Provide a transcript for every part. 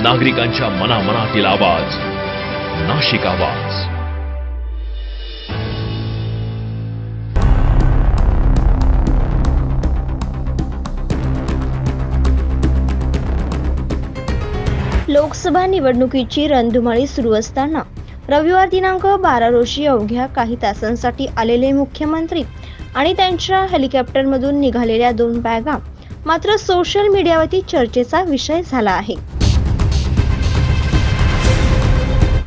नागरिकांच्या मनामनातील आवाज, नाशिक आवाज. लोकसभा निवडणुकीची रणधुमाळी सुरू असताना रविवार दिनांक 12 रोजी अवघ्या काही तासांसाठी आलेले मुख्यमंत्री आणि त्यांच्या हेलिकॉप्टरमधून निघालेल्या 2 बॅगा मात्र सोशल मीडियावरती चर्चेचा विषय झाला आहे.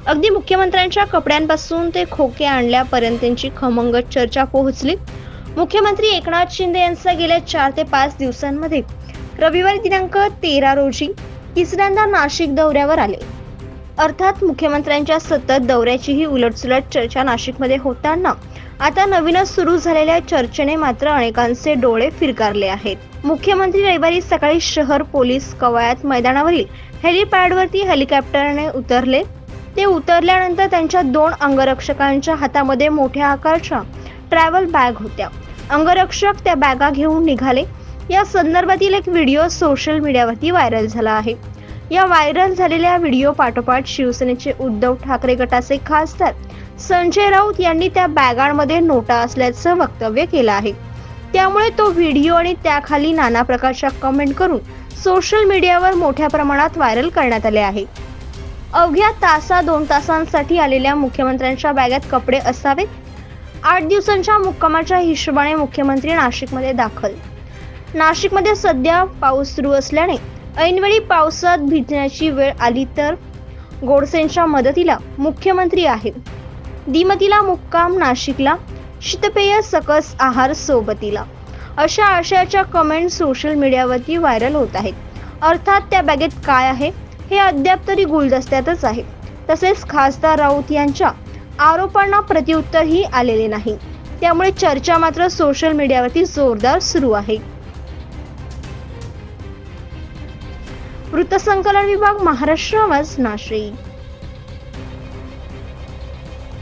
अगदी मुख्यमंत्र्यांच्या कपड्यांपासून ते खोके आणल्यापर्यंतची खमंग चर्चा पोहोचली. मुख्यमंत्री एकनाथ शिंदे यांचा गेल्या 4 ते 5 दिवसांमध्ये रविवारी दिनांक 13 रोजी तिसऱ्यांदा नाशिक दौऱ्यावर आले. अर्थात मुख्यमंत्र्यांच्या सतत दौऱ्याची ही उलटसुलट चर्चा नाशिकमध्ये होताना आता नवीनच सुरू झालेल्या चर्चेने मात्र अनेकांचे डोळे फिरकारले आहेत. मुख्यमंत्री रविवारी सकाळी शहर पोलीस कवायत मैदानावरील हेलिपॅडवरती हेलिकॉप्टरने उतरले. ते उतरल्यानंतर त्यांच्या 2 अंगरक्षकांच्या हातामध्ये मोठ्या आकाराच्या ट्रॅव्हल बॅग होत्या. अंगरक्षक त्या बॅगा घेऊन निघाले. या संदर्भातील एक व्हिडिओ सोशल मीडियावरती व्हायरल झाला आहे. या व्हायरल झालेल्या व्हिडिओ पाठोपाठ शिवसेनेचे उद्धव ठाकरे गटाचे खासदार संजय राऊत यांनी त्या बॅगांमध्ये नोटा असल्याचं वक्तव्य केलं आहे. त्यामुळे तो व्हिडिओ आणि त्याखाली नाना प्रकारच्या कमेंट करून सोशल मीडियावर मोठ्या प्रमाणात व्हायरल करण्यात आले आहे. अवघ्या 2 तासांसाठी आलेल्या मुख्यमंत्र्यांच्या बॅगेत कपडे असावेत. 8 दिवसांच्या मुक्कामाच्या हिशोबाने मुख्यमंत्री नाशिकमध्ये दाखल. नाशिकमध्ये सध्या पाऊस सुरू असल्याने ऐनवेळी पावसात भिजण्याची वेळ आली तर गोडसेंच्या मदतीला मुख्यमंत्री आहेत. दिमतीला मुक्काम नाशिकला, शीतपेय सकस आहार सोबतीला, अशा आशयाच्या कमेंट सोशल मीडियावरती व्हायरल होत आहेत. अर्थात त्या बॅगेत काय आहे हे अद्याप तरी गुलदस्त्यातच आहे. तसेच खासदार राऊत यांच्या आरोपांना प्रत्युत्तरही आलेले नाही. त्यामुळे चर्चा मात्र सोशल मीडियावरती जोरदार सुरू आहे. वृत्तसंकलन विभाग, महाराष्ट्र आवाज, नाशिक.